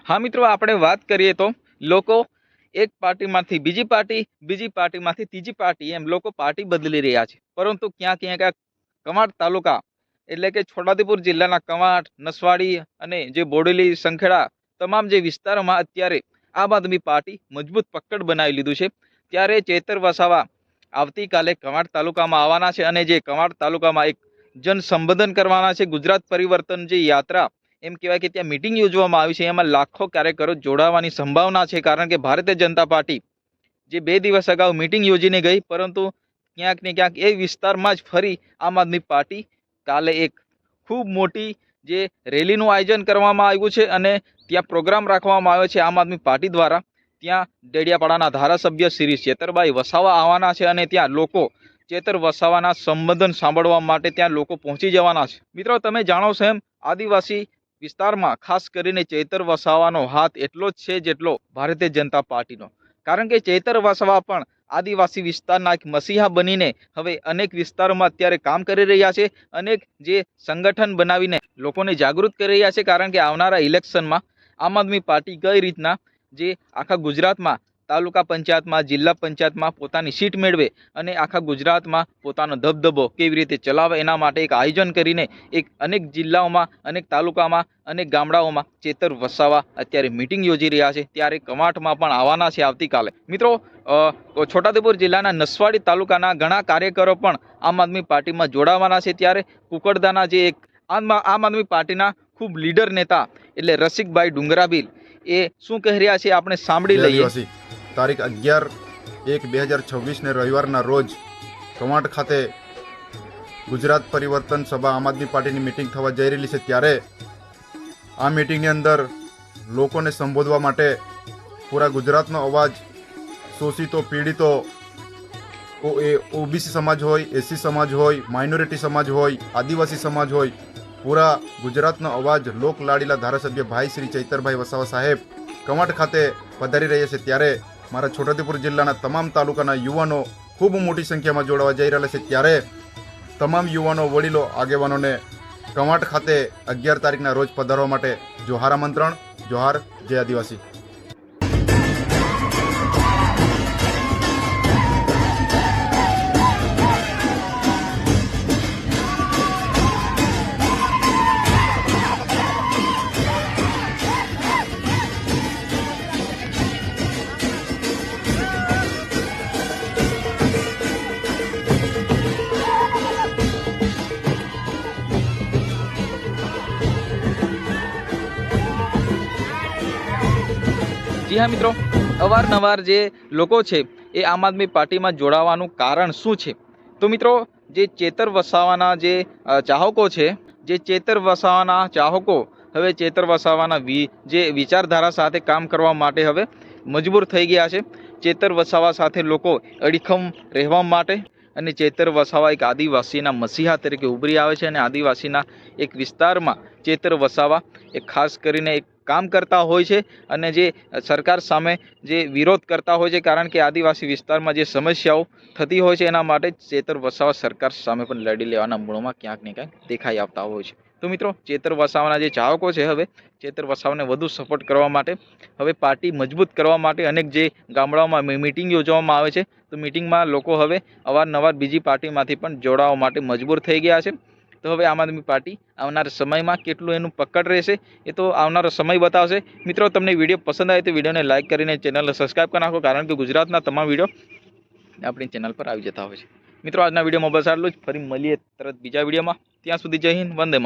हाँ मित्रों, આપણે વાત કરીએ तो લોકો એક પાર્ટીમાંથી બીજી પાર્ટી, બીજી પાર્ટીમાંથી ત્રીજી પાર્ટી એમ લોકો પાર્ટી બદલી રહ્યા છે. પરંતુ ક્યાંક કવાંટ તાલુકા એટલે કે છોટાઉદેપુર જિલ્લાના કવાંટ, નસવાડી અને જે બોડેલી, સંખેડા તમામ જે વિસ્તારોમાં અત્યારે આમ આદમી પાર્ટી મજબૂત પકડ બનાવી લીધું છે. ત્યારે ચેતર વસાવા આવતીકાલે કવાંટ તાલુકામાં આવવાના છે અને જે કવાંટ તાલુકામાં એક જન સંબોધન કરવાના છે. ગુજરાત પરિવર્તન જે યાત્રા એમ કહેવાય કે ત્યાં મીટિંગ યોજવામાં આવી છે. એમાં લાખો કાર્યકરો જોડાવાની સંભાવના છે, કારણ કે ભારતીય જનતા પાર્ટી જે 2 દિવસ અગાઉ મીટિંગ યોજીને ગઈ, પરંતુ ક્યાંક ને ક્યાંક એ વિસ્તારમાં જ ફરી આમ આદમી પાર્ટી કાલે એક ખૂબ મોટી જે રેલીનું આયોજન કરવામાં આવ્યું છે અને ત્યાં પ્રોગ્રામ રાખવામાં આવ્યો છે આમ આદમી પાર્ટી દ્વારા. ત્યાં ડેડિયાપાડાના ધારાસભ્ય શ્રી ચેતરભાઈ વસાવા આવવાના છે અને ત્યાં લોકો ચેતર વસાવાના સંબોધન સાંભળવા માટે ત્યાં લોકો પહોંચી જવાના છે. મિત્રો, તમે જાણો છો એમ આદિવાસી વિસ્તારમાં ખાસ કરીને ચેતર વસાવાનો હાથ એટલો જ છે જેટલો ભારતીય જનતા પાર્ટીનો, કારણ કે ચેતર વસાવા પણ આદિવાસી વિસ્તારના એક મસીહા બનીને હવે અનેક વિસ્તારોમાં અત્યારે કામ કરી રહ્યા છે. અનેક જે સંગઠન બનાવીને લોકોને જાગૃત કરી રહ્યા છે, કારણ કે આવનારા ઇલેક્શનમાં આમ આદમી પાર્ટી કઈ રીતના જે આખા ગુજરાતમાં તાલુકા પંચાયતમાં, જિલ્લા પંચાયતમાં પોતાની સીટ મેળવે અને આખા ગુજરાતમાં પોતાનો દબદબો કેવી રીતે ચલાવે, એના માટે એક આયોજન કરીને એક અનેક જિલ્લાઓમાં, અનેક તાલુકામાં, અનેક ગામડાઓમાં ચેતર વસાવા અત્યારે મીટિંગ યોજી રહ્યા છે. ત્યારે કવાંટમાં પણ આવવાના છે આવતીકાલે. મિત્રો, છોટાઉદેપુર જિલ્લાના નસવાડી તાલુકાના ઘણા કાર્યકરો પણ આમ આદમી પાર્ટીમાં જોડાવાના છે. ત્યારે કુકડદાના જે એક આમ આદમી પાર્ટીના ખૂબ લીડર નેતા એટલે રસિકભાઈ ડુંગરાબીલ એ શું કહી રહ્યા છે આપણે સાંભળી લઈએ. તારીખ 11/1/2026 ને રવિવારના રોજ કવાંટ ખાતે ગુજરાત પરિવર્તન સભા આમ આદમી પાર્ટીની મિટિંગ થવા જઈ રહેલી છે. ત્યારે આ મિટિંગની અંદર લોકોને સંબોધવા માટે પૂરા ગુજરાતનો અવાજ, શોષિતો, પીડિતો, ઓબીસી સમાજ હોય, એસસી સમાજ હોય, માઇનોરિટી સમાજ હોય, આદિવાસી સમાજ હોય, પૂરા ગુજરાતનો અવાજ લોકલાડીલા ધારાસભ્ય ભાઈ શ્રી ચૈતરભાઈ વસાવા સાહેબ કવાંટ ખાતે પધારી રહ્યા છે. ત્યારે મારા છોટાઉદેપુર જિલ્લાના તમામ તાલુકાના યુવાનો ખૂબ મોટી સંખ્યામાં જોડાવા જઈ રહ્યા છે. ત્યારે તમામ યુવાનો, વડીલો, આગેવાનોને કવાંટ ખાતે 11 તારીખના રોજ પધારવા માટે જોહાર આમંત્રણ. જોહાર, જય આદિવાસી. જી હા મિત્રો, અવારનવાર જે લોકો છે એ આમ આદમી પાર્ટીમાં જોડાવાનું કારણ શું છે? તો મિત્રો, જે ચેતર વસાવાના જે ચાહકો છે, જે ચેતર વસાવાના ચાહકો હવે ચેતર વસાવાના જે વિચારધારા સાથે કામ કરવા માટે હવે મજબૂર થઈ ગયા છે. ચેતર વસાવા સાથે લોકો અડીખમ રહેવા માટે અને ચેતર વસાવા એક આદિવાસીના મસીહા તરીકે ઉભરી આવે છે અને આદિવાસીના એક વિસ્તારમાં ચેતર વસાવા એક ખાસ કરીને એક કામ કરતા હોય છે અને જે સરકાર સામે જે વિરોધ કરતા હોય છે, કારણ કે આદિવાસી વિસ્તારમાં જે સમસ્યાઓ થતી હોય છે એના માટે ચેતર વસાવા સરકાર સામે પણ લડી લેવાના મૂળમાં ક્યાંક ને ક્યાંક દેખાઈ આવતા હોય છે. તો મિત્રો, ચેતર વસાવાના જે ચાહકો છે હવે ચેતર વસાવાને વધુ સપોર્ટ કરવા માટે, હવે પાર્ટી મજબૂત કરવા માટે અનેક જે ગામડાઓમાં મીટિંગ યોજવામાં આવે છે, તો મીટિંગમાં લોકો હવે અવારનવાર બીજી પાર્ટીમાંથી પણ જોડાવા માટે મજબૂર થઈ ગયા છે. તો હવે આમ આદમી પાર્ટી આવનારા સમયમાં કેટલું એનું પકડ રહેશે એ તો આવનારો સમય બતાવશે. મિત્રો, તમને વિડીયો પસંદ આવે તો વિડીયોને લાઇક કરીને ચેનલને સબસ્ક્રાઈબ કરી નાખો, કારણ કે ગુજરાતના તમામ વિડીયો આપણી ચેનલ પર આવી જતા હોય છે. મિત્રો, આજના વિડીયોમાં બસ આટલું જ. ફરી મળીએ તરત બીજા વિડીયોમાં. ત્યાં સુધી જય હિન્દ, વંદે માતરમ.